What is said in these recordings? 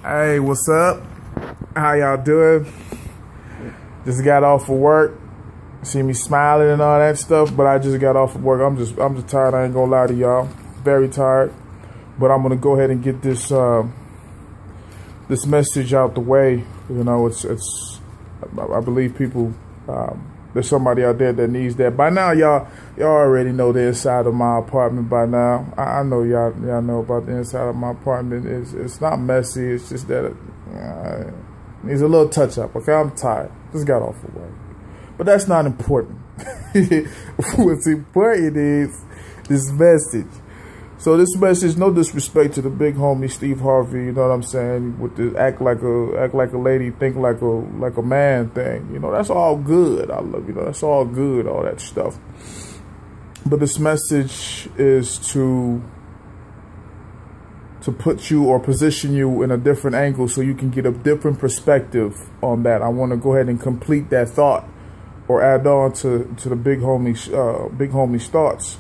Hey, what's up? How y'all doing? Just got off of work. See me smiling and all that stuff, but I just got off of work. I'm just tired. I ain't gonna lie to y'all. Very tired. But I'm gonna go ahead and get this this message out the way. You know, I believe people there's somebody out there that needs that. By now, y'all already know the inside of my apartment by now. I know y'all know about the inside of my apartment. It's not messy. It's just that it needs a little touch up. Okay, I'm tired. Just got off of work. But that's not important. What's important is this message. So this message, no disrespect to the big homie Steve Harvey, you know what I'm saying? With the act like a lady, think like a man thing. You know, that's all good. I love, you know, that's all good, all that stuff. But this message is to put you or position you in a different angle so you can get a different perspective on that. I want to go ahead and complete that thought or add on to the big homie's thoughts.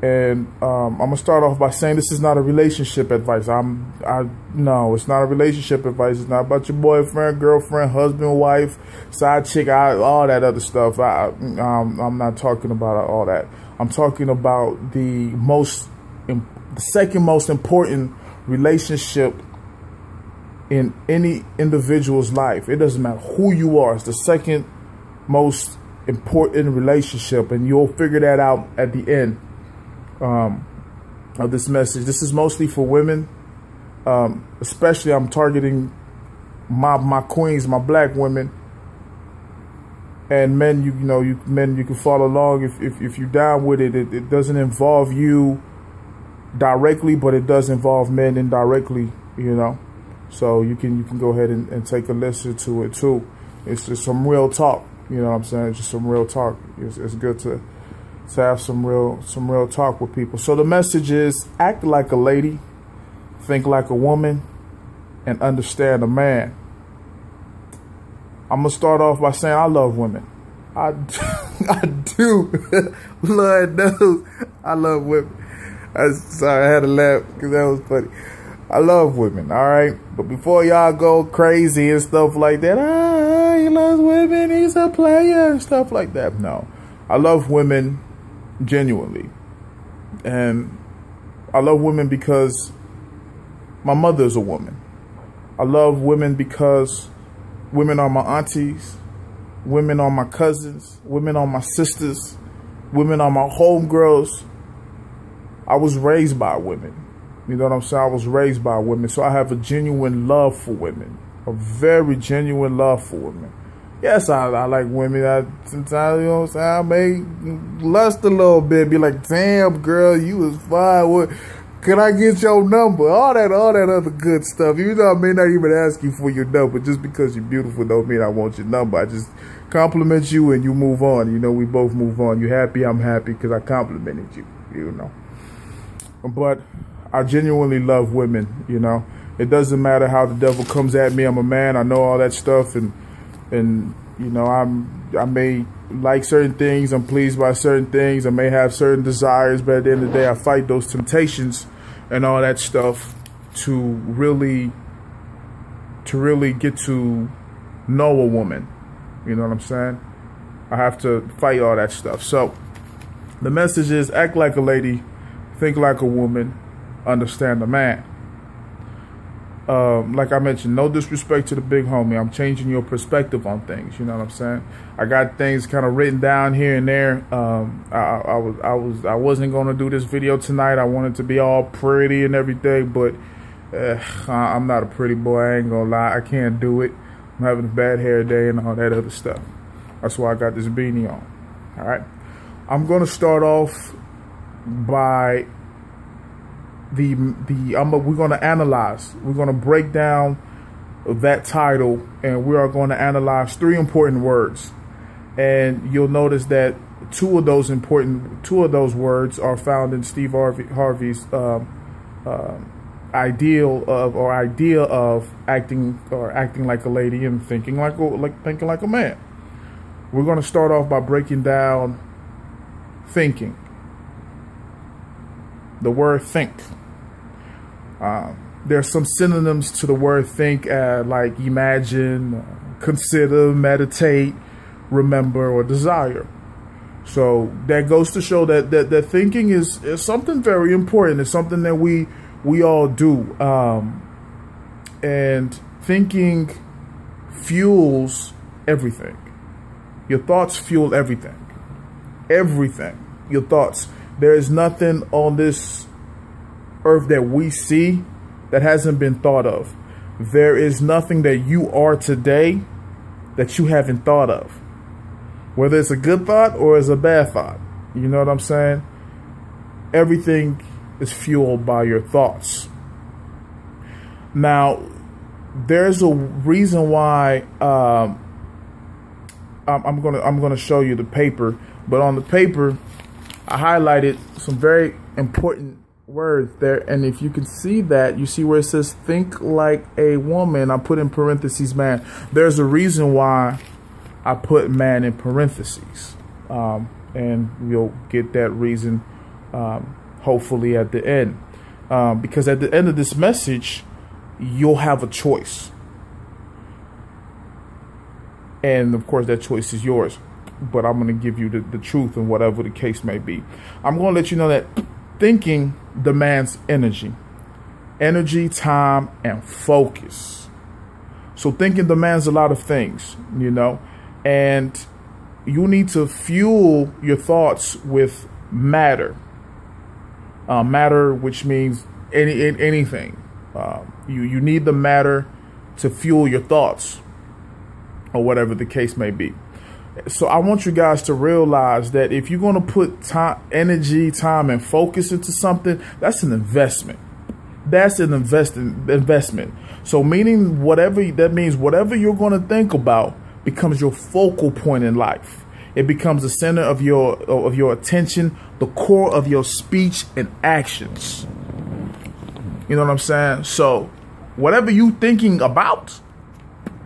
And I'm gonna start off by saying this is not a relationship advice. No, it's not a relationship advice. It's not about your boyfriend, girlfriend, husband, wife, side chick, all that other stuff. I'm not talking about all that. I'm talking about the second most important relationship in any individual's life. It doesn't matter who you are. It's the second most important relationship, and you'll figure that out at the end of this message. This is mostly for women, especially I'm targeting my queens, my black women, and men. Men, you can follow along if you're down with it. It doesn't involve you directly, but it does involve men indirectly. You know, so you can go ahead and take a listen to it too. It's just some real talk. You know what I'm saying? It's just some real talk. It's good to have some real talk with people. So the message is: act like a lady, think like a woman, and understand a man. I'm gonna start off by saying I love women. I do. Lord knows I love women. Sorry, I had to laugh because that was funny. I love women, all right? But before y'all go crazy and stuff like that, he loves women, he's a player and stuff like that. No, I love women genuinely. And I love women because my mother's a woman. I love women because women are my aunties, women are my cousins, women are my sisters, women are my homegirls. I was raised by women. You know what I'm saying? I was raised by women. So I have a genuine love for women. A very genuine love for women. Yes, I like women. Sometimes, you know what I'm saying, I may lust a little bit. Be like, damn, girl, you was fine. What, can I get your number? All that other good stuff. Even though I may not even ask you for your number. Just because you're beautiful don't mean I want your number. I just compliment you and you move on. You know, we both move on. You happy, I'm happy because I complimented you, you know. But I genuinely love women, you know. It doesn't matter how the devil comes at me. I'm a man. I know all that stuff, and you know, I may like certain things. I'm pleased by certain things. I may have certain desires, but at the end of the day, I fight those temptations and all that stuff to really get to know a woman. You know what I'm saying? I have to fight all that stuff. So the message is: act like a lady, think like a woman, understand a man. Like I mentioned, no disrespect to the big homie. I'm changing your perspective on things. You know what I'm saying? I got things kind of written down here and there. I wasn't gonna do this video tonight. I wanted to be all pretty and everything, but I'm not a pretty boy. I ain't gonna lie. I can't do it. I'm having a bad hair day and all that other stuff. That's why I got this beanie on. All right. I'm gonna start off by we're going to analyze. We're going to break down that title, and we are going to analyze 3 important words. And you'll notice that two of those words are found in Steve Harvey's idea of acting like a lady and thinking like a man. We're going to start off by breaking down thinking. The word think. there's some synonyms to the word think, like imagine, consider, meditate, remember, or desire. So that goes to show that thinking is something very important. It's something that we all do. And thinking fuels everything. Your thoughts fuel everything. Everything. Your thoughts. There is nothing on this earth that we see that hasn't been thought of. There is nothing that you are today that you haven't thought of. Whether it's a good thought or it's a bad thought. You know what I'm saying? Everything is fueled by your thoughts. Now, there's a reason why I'm gonna show you the paper, but on the paper I highlighted some very important words there, and if you can see that, you see where it says think like a woman. I put in parentheses man. There's a reason why I put man in parentheses, and you'll get that reason hopefully at the end, because at the end of this message you'll have a choice, and of course that choice is yours, but I'm going to give you the truth and whatever the case may be. I'm going to let you know that thinking demands energy, time, and focus. So thinking demands a lot of things, you know, and you need to fuel your thoughts with matter. Matter, which means anything. You need the matter to fuel your thoughts, or whatever the case may be. So I want you guys to realize that if you're going to put time, energy, time, and focus into something, that's an investment. That's an investment. So meaning that means whatever you're going to think about becomes your focal point in life. It becomes the center of your attention, the core of your speech and actions. You know what I'm saying? So whatever you thinking about,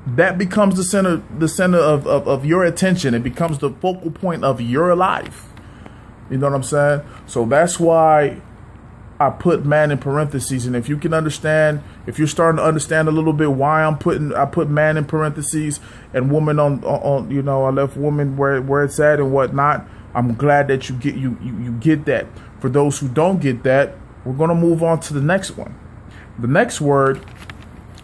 that becomes the center of your attention. It becomes the focal point of your life. You know what I'm saying? So that's why I put man in parentheses. And if you can understand, if you're starting to understand a little bit why I put man in parentheses and woman on you know, I left woman where it's at and whatnot. I'm glad that you get that. For those who don't get that, we're gonna move on to the next one. The next word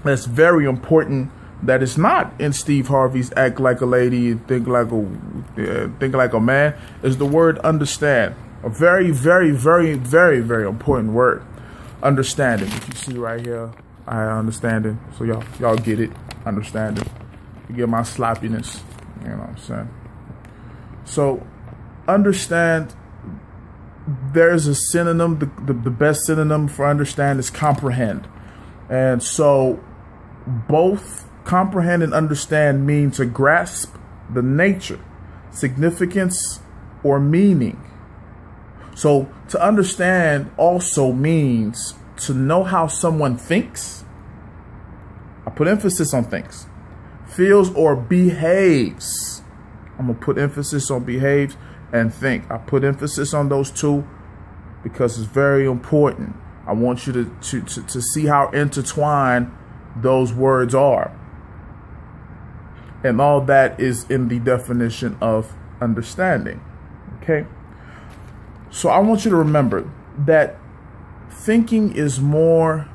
that's very important, that is not in Steve Harvey's Act Like a Lady, Think Like a Man, is the word understand. A very, very, very, very, very important word. Understanding. If you see right here, I understanding. So y'all get it. Understanding. You get my sloppiness. You know what I'm saying? So understand, there's a synonym. The best synonym for understand is comprehend. And so both comprehend and understand mean to grasp the nature, significance, or meaning. So to understand also means to know how someone thinks. I put emphasis on thinks, feels, or behaves. I'm going to put emphasis on behaves and think. I put emphasis on those two because it's very important. I want you to see how intertwined those words are. And all that is in the definition of understanding. Okay? So I want you to remember that thinking is more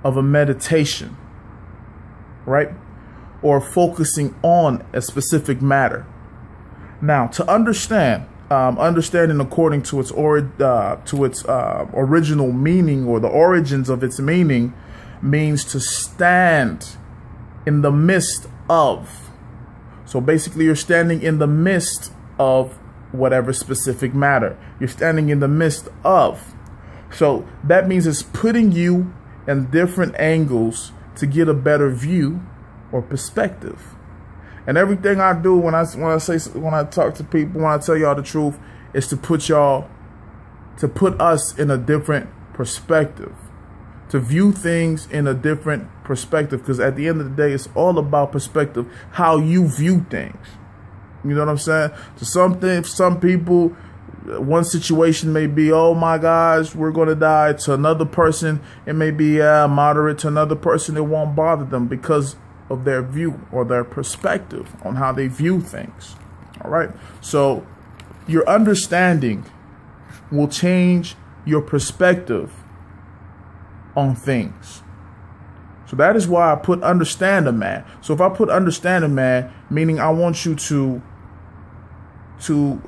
of a meditation, right? Or focusing on a specific matter. Now, to understand, understanding according to its original meaning, or the origins of its meaning, means to stand in the midst of. So basically you're standing in the midst of whatever specific matter. You're standing in the midst of. So that means it's putting you in different angles to get a better view or perspective. And everything I do when I talk to people, when I tell y'all the truth, is to put us in a different perspective, to view things in a different perspective, because at the end of the day, it's all about perspective, how you view things. You know what I'm saying? So some people, one situation may be, oh my gosh, we're going to die. To another person, it may be moderate. To another person, it won't bother them because of their view or their perspective on how they view things. All right. So your understanding will change your perspective on things. So that is why I put understand a man. So if I put understand a man, meaning I want you to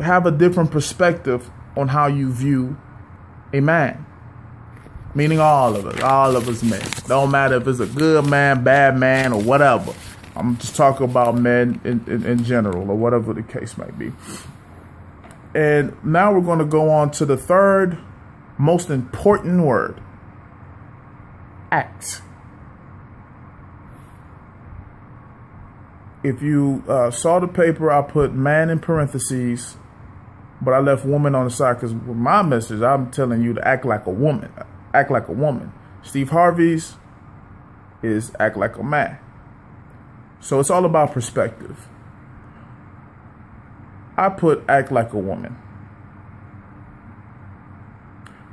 have a different perspective on how you view a man. Meaning all of us men. Don't matter if it's a good man, bad man, or whatever. I'm just talking about men in general, or whatever the case might be. And now we're going to go on to the third most important word. Act. If you saw the paper, I put man in parentheses, but I left woman on the side because with my message, I'm telling you to act like a woman. Act like a woman. Steve Harvey's is act like a man. So it's all about perspective. I put act like a woman.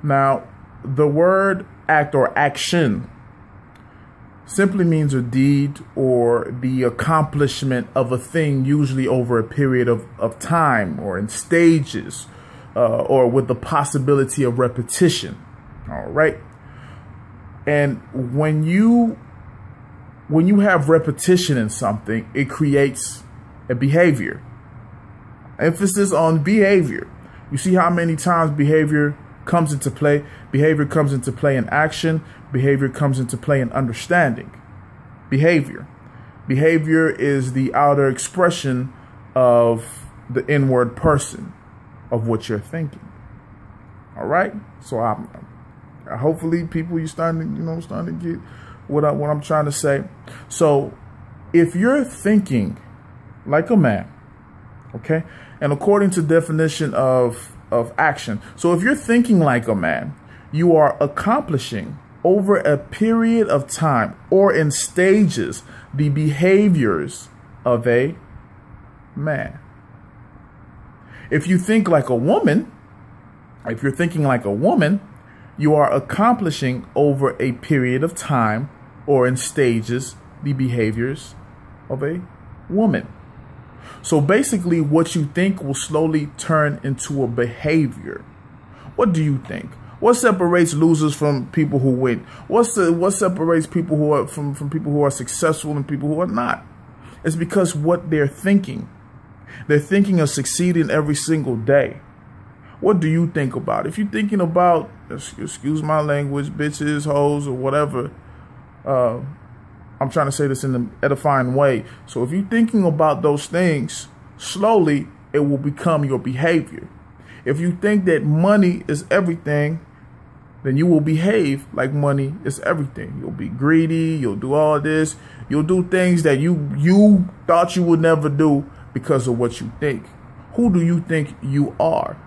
Now, the word act or action simply means a deed or the accomplishment of a thing, usually over a period of time or in stages or with the possibility of repetition. All right. And when you have repetition in something, it creates a behavior. Emphasis on behavior. You see how many times behavior comes into play? Behavior comes into play in action. Behavior comes into play in understanding. Behavior. Behavior is the outer expression of the inward person of what you're thinking. All right. So hopefully people you starting to get what I'm trying to say. So if you're thinking like a man, okay, and according to definition of action, so if you're thinking like a man, you are accomplishing over a period of time or in stages the behaviors of a man. If you think like a woman, if you're thinking like a woman, you are accomplishing over a period of time or in stages the behaviors of a woman. So basically what you think will slowly turn into a behavior. What do you think? What separates losers from people who win? What separates people who are from people who are successful and people who are not? It's because what they're thinking. They're thinking of succeeding every single day. What do you think about? If you're thinking about, excuse my language, bitches, hoes, or whatever, I'm trying to say this in an edifying way. So if you're thinking about those things, slowly it will become your behavior. If you think that money is everything, then you will behave like money is everything. You'll be greedy. You'll do all this. You'll do things that you thought you would never do because of what you think. Who do you think you are?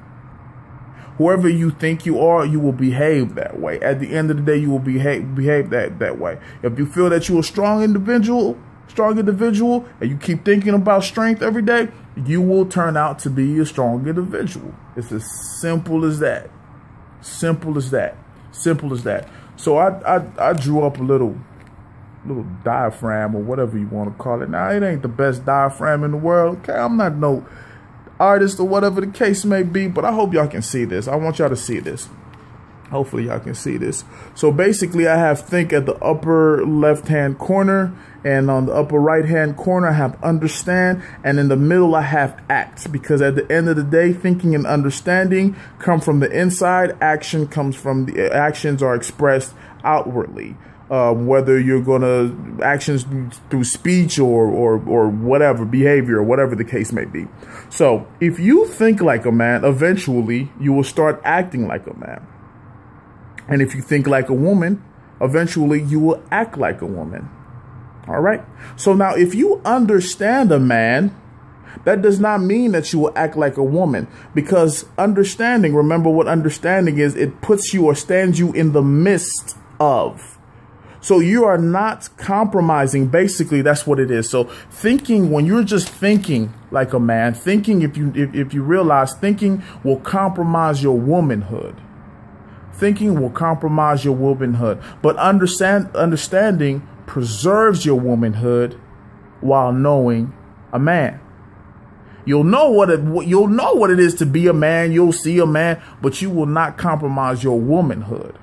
Whoever you think you are, you will behave that way. At the end of the day, you will behave that way. If you feel that you're a strong individual, and you keep thinking about strength every day, you will turn out to be a strong individual. It's as simple as that. Simple as that. Simple as that. So I drew up a little diaphragm or whatever you want to call it. Now, it ain't the best diaphragm in the world. Okay, I'm not no artist or whatever the case may be, but I hope y'all can see this. I want y'all to see this. Hopefully y'all can see this. So basically I have think at the upper left-hand corner, and on the upper right-hand corner I have understand, and in the middle I have act, because at the end of the day, thinking and understanding come from the inside. Action comes from the actions are expressed outwardly. Whether you're gonna actions through speech or whatever behavior or whatever the case may be. So if you think like a man, eventually you will start acting like a man. And if you think like a woman, eventually you will act like a woman. All right. So now if you understand a man, that does not mean that you will act like a woman, because understanding, remember what understanding is, it puts you or stands you in the midst of. So you are not compromising. Basically, that's what it is. So thinking, when you're just thinking like a man, thinking, if you realize thinking will compromise your womanhood. Thinking will compromise your womanhood. But understanding preserves your womanhood while knowing a man. You'll know what it is to be a man. You'll see a man, but you will not compromise your womanhood.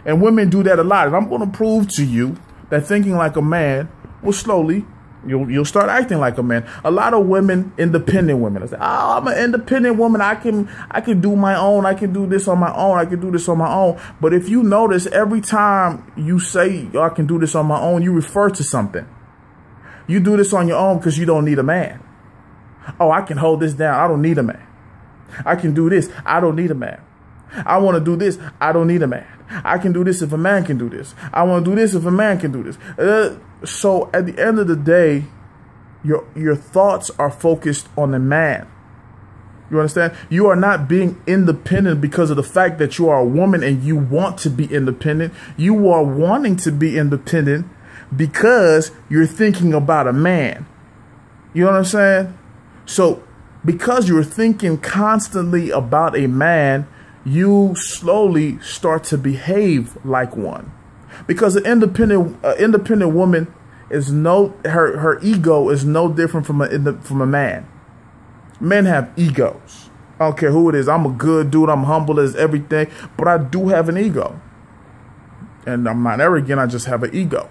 And women do that a lot. And I'm going to prove to you that thinking like a man will slowly, you'll start acting like a man. A lot of women, independent women, I say, oh, I'm an independent woman. I can do my own. I can do this on my own. I can do this on my own. But if you notice, every time you say, oh, I can do this on my own, you refer to something. You do this on your own because you don't need a man. Oh, I can hold this down. I don't need a man. I can do this. I don't need a man. I want to do this. I don't need a man. I can do this if a man can do this. I want to do this if a man can do this. So at the end of the day, your thoughts are focused on the man. You understand? You are not being independent because of the fact that you are a woman and you want to be independent. You are wanting to be independent because you're thinking about a man. You know what I'm saying? So because you're thinking constantly about a man, you slowly start to behave like one. Because an independent woman is her ego is no different from a man. Men have egos. I don't care who it is. I'm a good dude. I'm humble as everything, but I do have an ego. And I'm not arrogant. I just have an ego,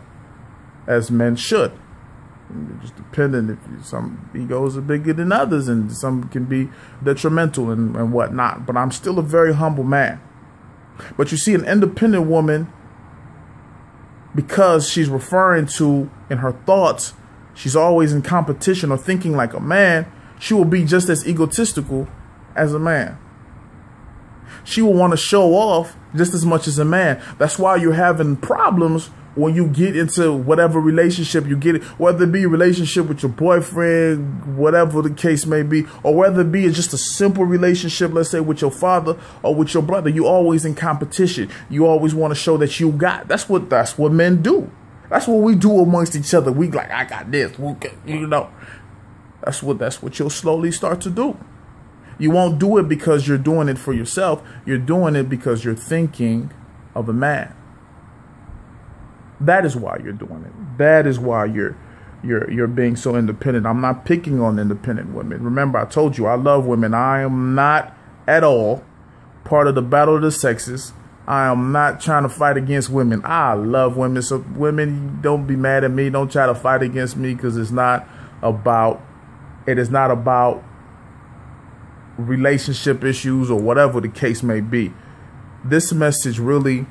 as men should. It's just dependent. If some egos are bigger than others, and some can be detrimental and whatnot. But I'm still a very humble man. But you see, an independent woman, because she's referring to in her thoughts, she's always in competition or thinking like a man, she will be just as egotistical as a man. She will want to show off just as much as a man. That's why you're having problems when you get into whatever relationship you get, whether it be a relationship with your boyfriend, whatever the case may be, or whether it be just a simple relationship, let's say with your father or with your brother, you always in competition. You always want to show that you got. That's what men do. That's what we do amongst each other. We like, I got this, you know. That's what you'll slowly start to do. You won't do it because you're doing it for yourself. You're doing it because you're thinking of a man. That is why you're doing it. That is why you're being so independent. I'm not picking on independent women. Remember, I told you I love women. I am not at all part of the battle of the sexes. I am not trying to fight against women. I love women. So women, don't be mad at me. Don't try to fight against me, because it is not about relationship issues or whatever the case may be. This message really,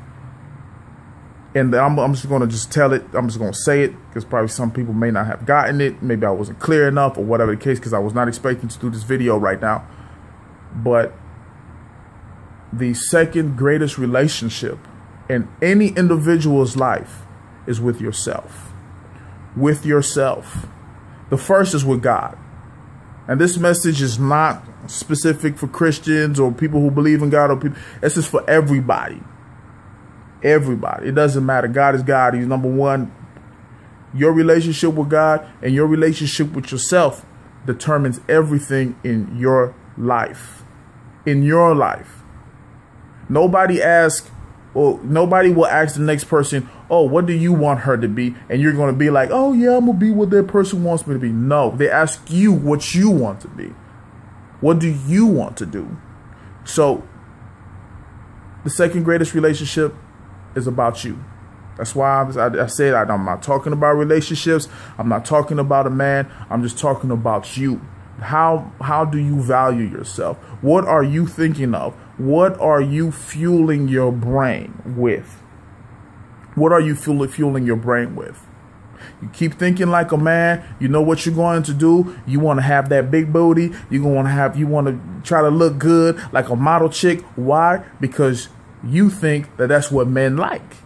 and I'm just going to tell it. I'm just going to say it, because probably some people may not have gotten it. Maybe I wasn't clear enough or whatever the case, because I was not expecting to do this video right now. But the second greatest relationship in any individual's life is with yourself. With yourself. The first is with God. And this message is not specific for Christians or people who believe in God, or people. This is for everybody. Everybody. It doesn't matter. God is God. He's number one. Your relationship with God and your relationship with yourself determines everything in your life. In your life. Nobody will ask the next person, oh, what do you want her to be? And you're going to be like, oh, yeah, I'm going to be what that person wants me to be. No, they ask you what you want to be. What do you want to do? So the second greatest relationship is about you. That's why I said I'm not talking about relationships. I'm not talking about a man. I'm just talking about you. How do you value yourself? What are you thinking of? What are you fueling your brain with? What are you fueling your brain with? You keep thinking like a man. You know what you're going to do. You want to have that big booty. You want to try to look good like a model chick. Why? Because you think that that's what men like.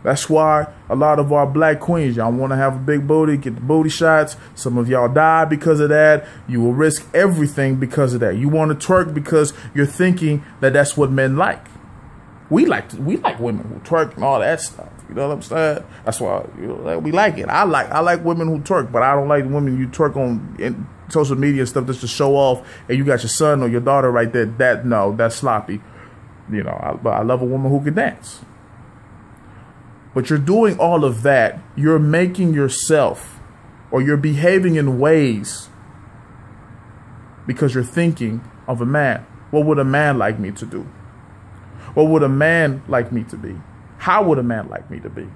That's why a lot of our black queens, y'all want to have a big booty, get the booty shots. Some of y'all die because of that. You will risk everything because of that. You want to twerk because you're thinking that that's what men like. We like women who twerk and all that stuff. You know what I'm saying? That's why we like it. I like women who twerk, but I don't like women you twerk on social media and stuff just to show off. And you got your son or your daughter right there. That's sloppy. You know, but I love a woman who can dance. But you're doing all of that. You're making yourself, or you're behaving in ways because you're thinking of a man. What would a man like me to do? What would a man like me to be? How would a man like me to be?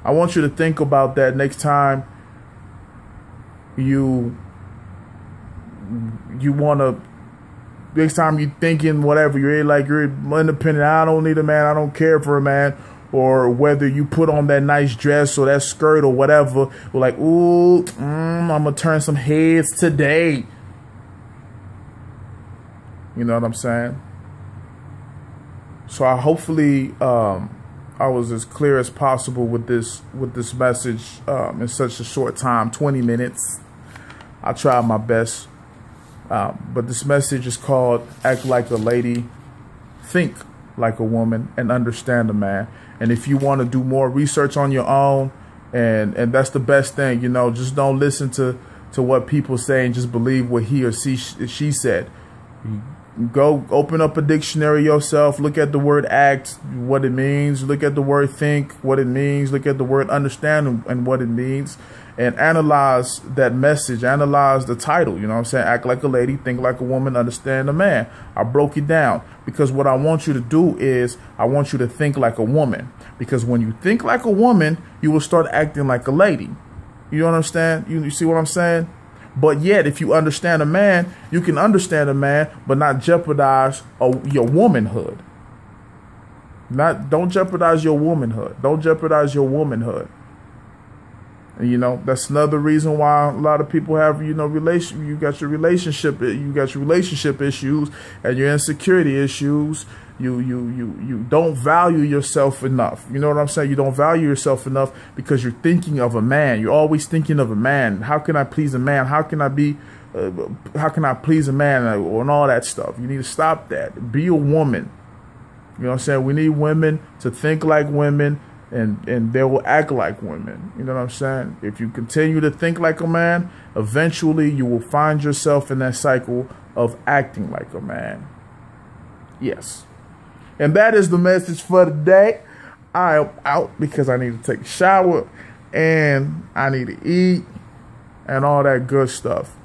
I want you to think about that next time you want to, next time you're thinking whatever, you're independent, I don't need a man, I don't care for a man, or whether you put on that nice dress or that skirt or whatever, you're like, ooh, I'm going to turn some heads today. You know what I'm saying? So hopefully I was as clear as possible with this message in such a short time, 20 minutes. I tried my best. But this message is called Act Like a Lady, Think Like a Woman, and Understand a Man. And if you want to do more research on your own, and that's the best thing, you know, just don't listen to what people say and just believe what he or she said. Go open up a dictionary yourself, look at the word act, what it means, look at the word think, what it means, look at the word understand and what it means, and analyze that message, analyze the title, you know what I'm saying? Act like a lady, think like a woman, understand a man. I broke it down because what I want you to do is I want you to think like a woman, because when you think like a woman, you will start acting like a lady. You understand? You see what I'm saying? But yet, if you understand a man, you can understand a man, but not jeopardize your womanhood. Don't jeopardize your womanhood. Don't jeopardize your womanhood. And, you know, that's another reason why a lot of people have, you know, you got your relationship issues and your insecurity issues. You don't value yourself enough. You know what I'm saying? You don't value yourself enough because you're thinking of a man. You're always thinking of a man. How can I please a man? How can I please a man? And all that stuff. You need to stop that. Be a woman. You know what I'm saying? We need women to think like women, and they will act like women. You know what I'm saying? If you continue to think like a man, eventually you will find yourself in that cycle of acting like a man. Yes. And that is the message for today. I am out because I need to take a shower and I need to eat and all that good stuff.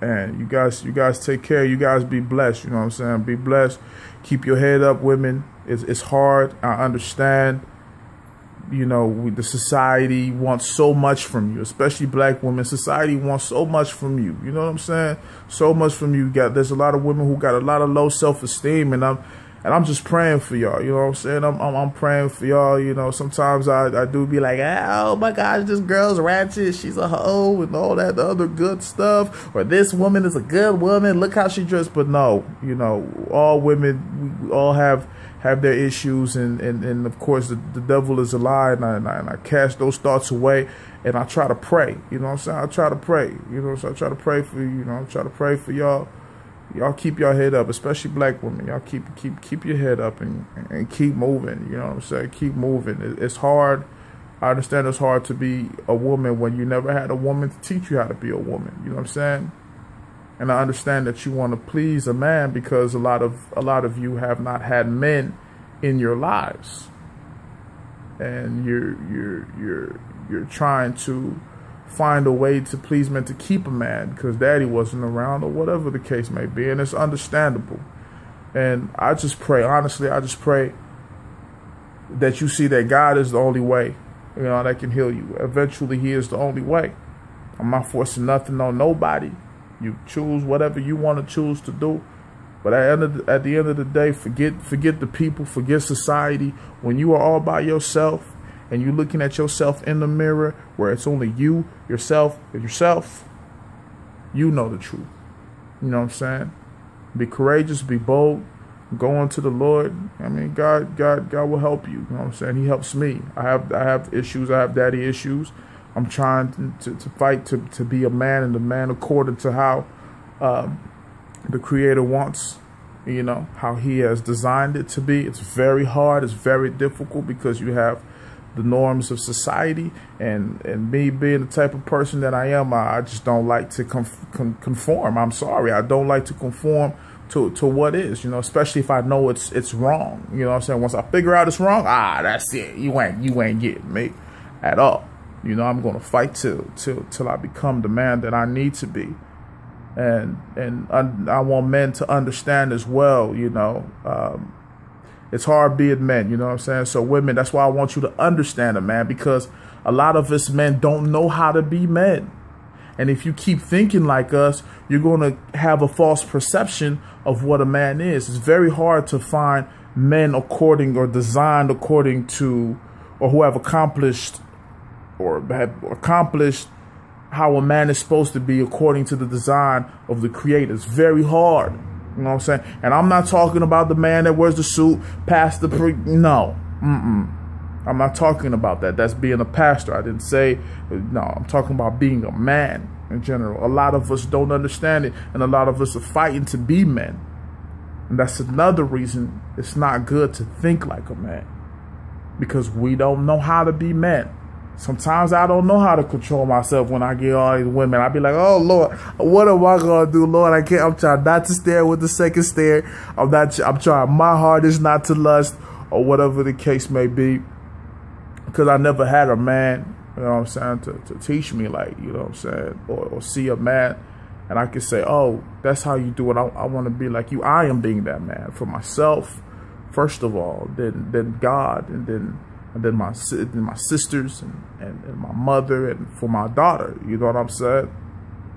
And you guys take care. You guys be blessed. You know what I'm saying? Be blessed. Keep your head up, women. It's hard. I understand. You know, the society wants so much from you, especially black women. Society wants so much from you. You know what I'm saying? So much from you. There's a lot of women who got a lot of low self-esteem, and I'm just praying for y'all. You know what I'm saying? I'm praying for y'all. You know, sometimes I do be like, oh my gosh, this girl's ratchet. She's a hoe and all that other good stuff. Or this woman is a good woman. Look how she dressed. But no, you know, all women, we all have their issues, and of course the devil is a lie, and I cast those thoughts away, and I try to pray. You know what I'm saying? I try to pray. You know, so I try to pray for you. You know, I try to pray for y'all. Y'all keep your head up, especially black women. Y'all keep your head up and keep moving. You know what I'm saying? Keep moving. It's hard. I understand it's hard to be a woman when you never had a woman to teach you how to be a woman. You know what I'm saying? And I understand that you want to please a man because a lot of you have not had men in your lives, and you're trying to find a way to please men to keep a man because daddy wasn't around or whatever the case may be, and it's understandable. And I just pray, honestly, I just pray that you see that God is the only way, you know, that can heal you. Eventually, He is the only way. I'm not forcing nothing on nobody. You choose whatever you want to choose to do. But at the end of the day, forget the people, forget society. When you are all by yourself and you're looking at yourself in the mirror where it's only you, yourself, you know the truth. You know what I'm saying? Be courageous, be bold, go unto the Lord. I mean, God will help you. You know what I'm saying? He helps me. I have issues. I have daddy issues. I'm trying to fight to be a man, and a man according to how the Creator wants you know, how he has designed it to be. It's very hard. It's very difficult because you have the norms of society, and me being the type of person that I am, I just don't like to conform. I'm sorry. I don't like to conform to what is, you know, especially if I know it's wrong. You know what I'm saying? Once I figure out it's wrong, that's it. You ain't getting me at all. You know, I'm gonna fight till I become the man that I need to be. And I want men to understand as well, you know, it's hard being men, you know what I'm saying? So women, that's why I want you to understand it, man, because a lot of us men don't know how to be men. And if you keep thinking like us, you're going to have a false perception of what a man is. It's very hard to find men according or designed according to, or who have accomplished how a man is supposed to be according to the design of the Creator. It's very hard. You know what I'm saying? And I'm not talking about the man that wears the suit past the no. I'm not talking about that. That's being a pastor. I didn't say, no, I'm talking about being a man in general. A lot of us don't understand it, and a lot of us are fighting to be men. And that's another reason it's not good to think like a man, because we don't know how to be men. Sometimes I don't know how to control myself when I get all these women. I be like, oh, Lord, what am I going to do, Lord? I'm trying not to stare with the second stare. I'm trying my hardest not to lust, or whatever the case may be. Because I never had a man, you know what I'm saying, to teach me, like, you know what I'm saying, or see a man. And I can say, oh, that's how you do it. I want to be like you. I am being that man for myself, first of all, then God, and then my sisters and my mother, and for my daughter. You know what I'm saying?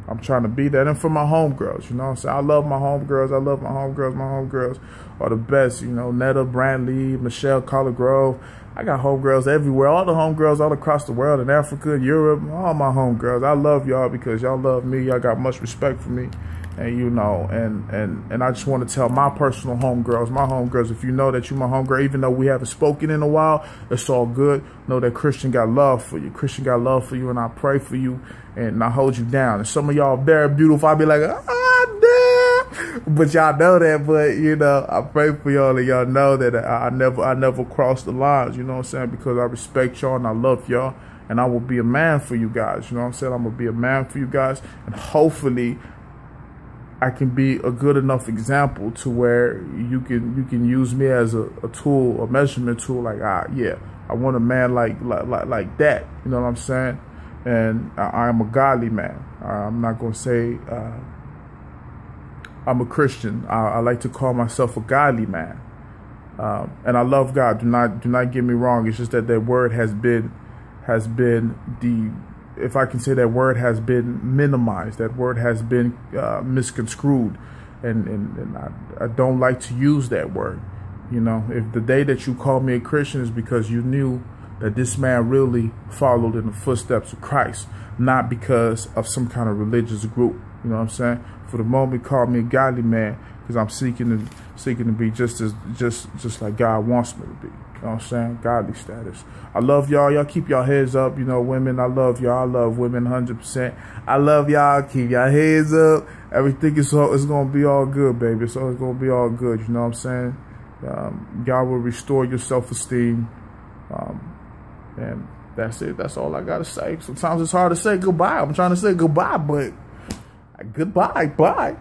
I'm trying to be that. And for my homegirls, you know what I'm saying? I love my homegirls. I love my homegirls. My homegirls are the best. You know, Netta, Brandley, Michelle, Collar Grove. I got homegirls everywhere. All the homegirls all across the world, in Africa, Europe, all my homegirls. I love y'all because y'all love me. Y'all got much respect for me. And, you know, and I just want to tell my personal homegirls, if you know that you're my homegirl, even though we haven't spoken in a while, it's all good. Know that Christian got love for you. Christian got love for you, and I pray for you, and I hold you down. And some of y'all very beautiful. I be like, damn. But y'all know that, but, you know, I pray for y'all, and y'all know that I never cross the lines, you know what I'm saying, because I respect y'all and I love y'all, and I will be a man for you guys, you know what I'm saying? I'm going to be a man for you guys, and hopefully I can be a good enough example to where you can use me as a tool, a measurement tool. Like, yeah, I want a man like that. You know what I'm saying? And I am a godly man. I'm not gonna say I'm a Christian. I like to call myself a godly man. And I love God. Do not get me wrong. It's just that word has been if I can say, that word has been minimized, that word has been misconstrued, and I don't like to use that word. You know, if the day that you call me a Christian is because you knew that this man really followed in the footsteps of Christ, not because of some kind of religious group. You know what I'm saying? For the moment, call me a godly man, because I'm seeking to be just like God wants me to be. You know what I'm saying? Godly status. I love y'all. Y'all keep y'all heads up. You know, women, I love y'all. I love women 100%. I love y'all. Keep y'all heads up. Everything is going to be all good, baby. So it's going to be all good. You know what I'm saying? Y'all will restore your self-esteem. And that's it. That's all I got to say. Sometimes it's hard to say goodbye. I'm trying to say goodbye, but goodbye. Bye.